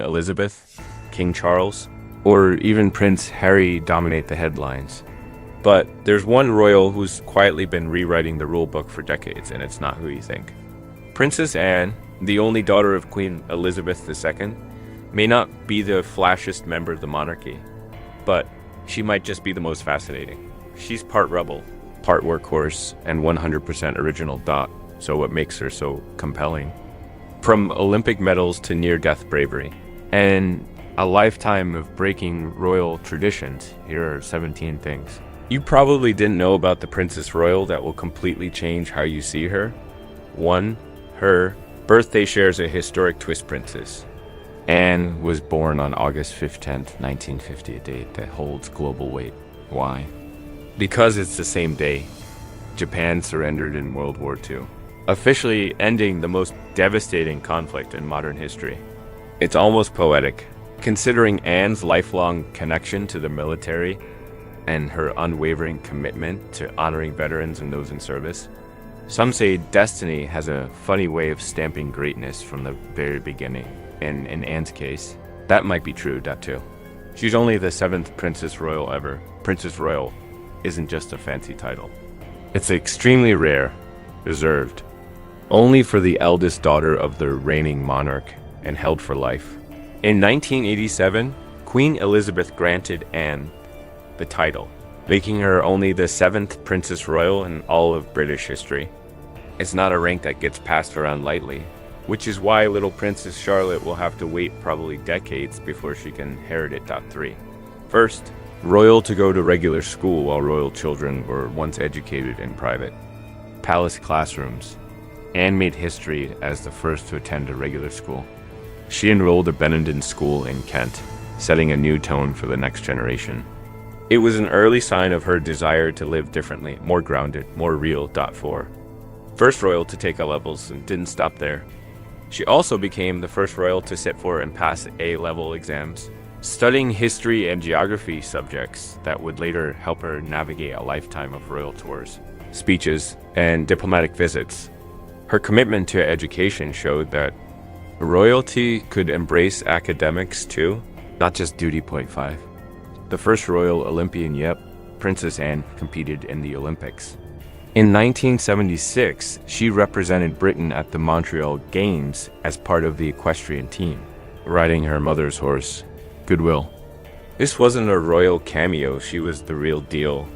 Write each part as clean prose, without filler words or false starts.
Elizabeth, King Charles, or even Prince Harry dominate the headlines. But there's one royal who's quietly been rewriting the rulebook for decades, and it's not who you think. Princess Anne, the only daughter of Queen Elizabeth II, may not be the flashiest member of the monarchy, but she might just be the most fascinating. She's part rebel, part workhorse, and 100% original dot, so what makes her so compelling? From Olympic medals to near-death bravery, and a lifetime of breaking royal traditions, here are 17 things you probably didn't know about the Princess Royal that will completely change how you see her. 1. Her birthday shares a historic twist, Princess. Anne was born on August 10th, 1950, a date that holds global weight. Why? Because it's the same day Japan surrendered in World War II, officially ending the most devastating conflict in modern history. It's almost poetic, considering Anne's lifelong connection to the military and her unwavering commitment to honoring veterans and those in service. Some say destiny has a funny way of stamping greatness from the very beginning, and in Anne's case, that might be true, too. She's only the 7th Princess Royal ever. Princess Royal isn't just a fancy title. It's extremely rare, reserved, only for the eldest daughter of the reigning monarch, and held for life. In 1987, Queen Elizabeth granted Anne the title, making her only the 7th Princess Royal in all of British history. It's not a rank that gets passed around lightly, which is why little Princess Charlotte will have to wait probably decades before she can inherit it. 3. First, royal to go to regular school while royal children were once educated in private. Palace classrooms. Anne made history as the first to attend a regular school. She enrolled at Benenden School in Kent, setting a new tone for the next generation. It was an early sign of her desire to live differently, more grounded, more real. 4. First royal to take A-levels and didn't stop there. She also became the first royal to sit for and pass A-level exams, studying history and geography subjects that would later help her navigate a lifetime of royal tours, speeches, and diplomatic visits. Her commitment to education showed that royalty could embrace academics too, not just duty. 5. The first royal Olympian, Princess Anne competed in the Olympics. In 1976, she represented Britain at the Montreal Games as part of the equestrian team, riding her mother's horse, Goodwill. This wasn't a royal cameo, she was the real deal,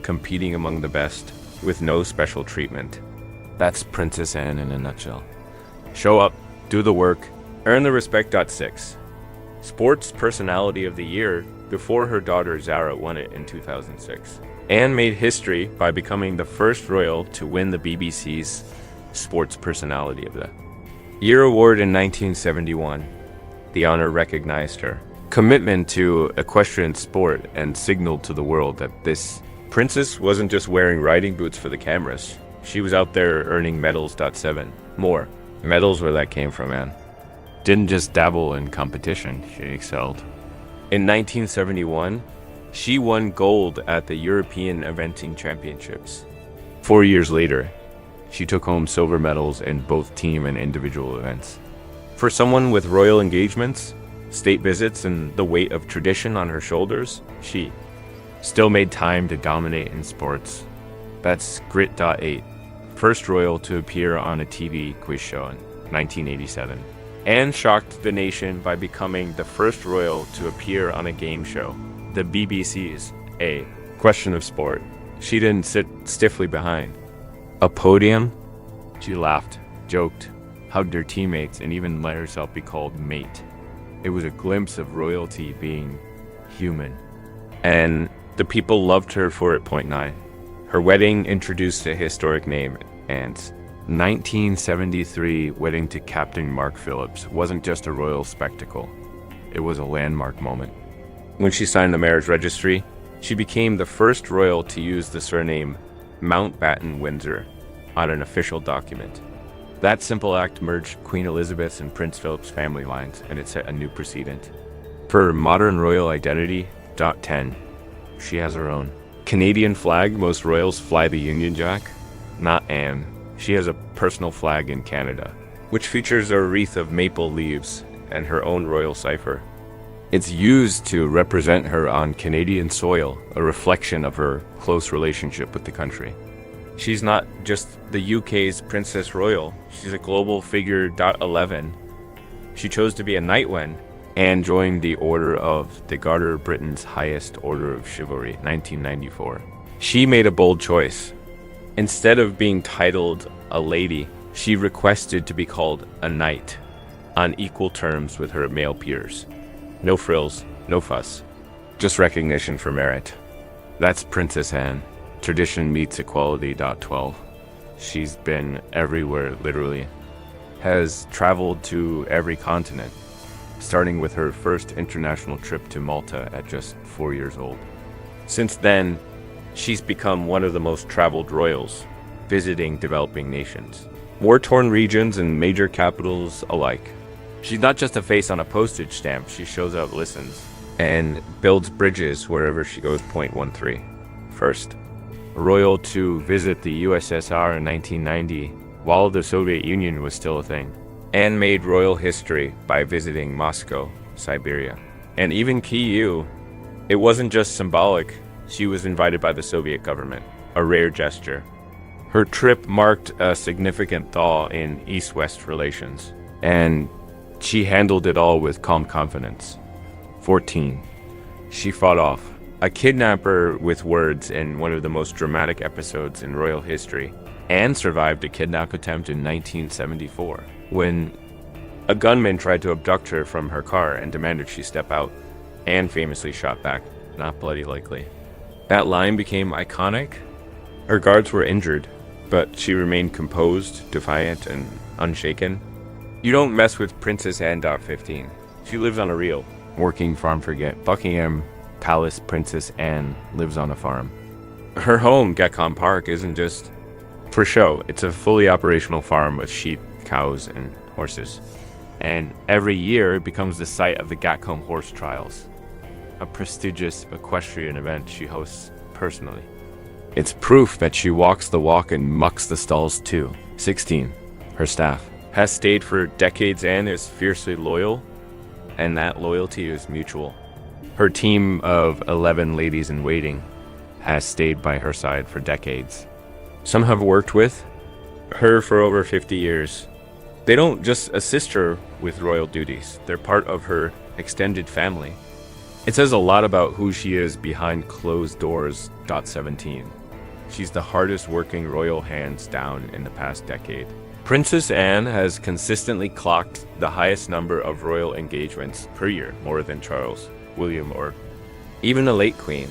competing among the best, with no special treatment. That's Princess Anne in a nutshell. Show up, do the work, earn the respect. 6. Sports Personality of the Year before her daughter Zara won it in 2006. Anne made history by becoming the first royal to win the BBC's Sports Personality of the Year award in 1971. The honor recognized her commitment to equestrian sport and signaled to the world that this princess wasn't just wearing riding boots for the cameras. She was out there earning medals. 7. More. Medals where that came from, Anne. Didn't just dabble in competition, she excelled. In 1971, she won gold at the European Eventing Championships. 4 years later, she took home silver medals in both team and individual events. For someone with royal engagements, state visits, and the weight of tradition on her shoulders, she still made time to dominate in sports. That's Grit. 8. First royal to appear on a TV quiz show in 1987. Anne shocked the nation by becoming the first royal to appear on a game show, the BBC's A Question of Sport. She didn't sit stiffly behind a podium. She laughed, joked, hugged her teammates, and even let herself be called mate. It was a glimpse of royalty being human. And the people loved her for it. 9. Her wedding introduced a historic name, Anne's 1973 wedding to Captain Mark Phillips wasn't just a royal spectacle. It was a landmark moment. When she signed the marriage registry, she became the first royal to use the surname Mountbatten Windsor on an official document. That simple act merged Queen Elizabeth's and Prince Philip's family lines, and it set a new precedent. For modern royal identity. 10. She has her own Canadian flag. Most royals fly the Union Jack. Not Anne. She has a personal flag in Canada, which features a wreath of maple leaves and her own royal cipher. It's used to represent her on Canadian soil, a reflection of her close relationship with the country. She's not just the UK's Princess Royal, she's a global figure. 11. She chose to be a Knightwen and joined the Order of the Garter, Britain's highest order of chivalry, 1994. She made a bold choice. Instead of being titled a lady, she requested to be called a knight, on equal terms with her male peers. No frills, no fuss, just recognition for merit. That's Princess Anne. Tradition meets equality. 12. She's been everywhere, literally. Has traveled to every continent, starting with her first international trip to Malta at just 4 years old. Since then, she's become one of the most traveled royals, visiting developing nations, war-torn regions and major capitals alike. She's not just a face on a postage stamp, she shows up, listens, and builds bridges wherever she goes. 13. First, royal to visit the USSR in 1990, while the Soviet Union was still a thing, and made royal history by visiting Moscow, Siberia, and even Kyiv. It wasn't just symbolic, she was invited by the Soviet government, a rare gesture. Her trip marked a significant thaw in East-West relations, and she handled it all with calm confidence. 14. She fought off a kidnapper with words in one of the most dramatic episodes in royal history, and survived a kidnap attempt in 1974, when a gunman tried to abduct her from her car and demanded she step out, and famously shot back, "Not bloody likely." That line became iconic. Her guards were injured, but she remained composed, defiant, and unshaken. You don't mess with Princess Anne. 15. She lives on a real working farm. Forget Buckingham Palace. Princess Anne lives on a farm. Her home, Gatcombe Park, isn't just for show. It's a fully operational farm with sheep, cows, and horses. And every year it becomes the site of the Gatcombe Horse Trials, a prestigious equestrian event she hosts personally. It's proof that she walks the walk and mucks the stalls too. 16. Her staff has stayed for decades and is fiercely loyal, and that loyalty is mutual. Her team of 11 ladies in waiting has stayed by her side for decades. Some have worked with her for over 50 years. They don't just assist her with royal duties, they're part of her extended family. It says a lot about who she is behind closed doors. 17. She's the hardest working royal hands down in the past decade. Princess Anne has consistently clocked the highest number of royal engagements per year, more than Charles, William, or even a late queen.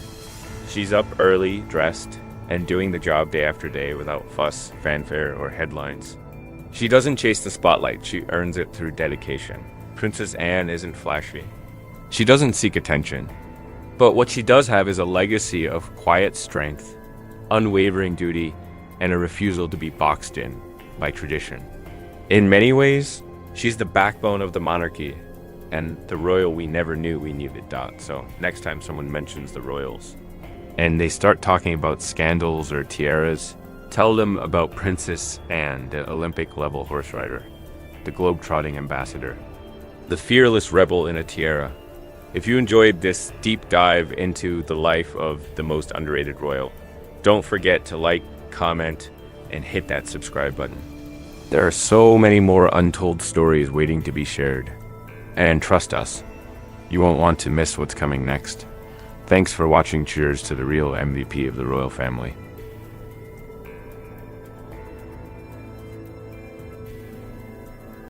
She's up early, dressed, and doing the job day after day without fuss, fanfare, or headlines. She doesn't chase the spotlight, she earns it through dedication. Princess Anne isn't flashy. She doesn't seek attention. But what she does have is a legacy of quiet strength, unwavering duty, and a refusal to be boxed in by tradition. In many ways, she's the backbone of the monarchy and the royal we never knew we needed. So next time someone mentions the royals and they start talking about scandals or tiaras, tell them about Princess Anne, the Olympic level horse rider, the globe-trotting ambassador, the fearless rebel in a tiara. If you enjoyed this deep dive into the life of the most underrated royal, don't forget to like, comment, and hit that subscribe button. There are so many more untold stories waiting to be shared. And trust us, you won't want to miss what's coming next. Thanks for watching. Cheers to the real MVP of the royal family.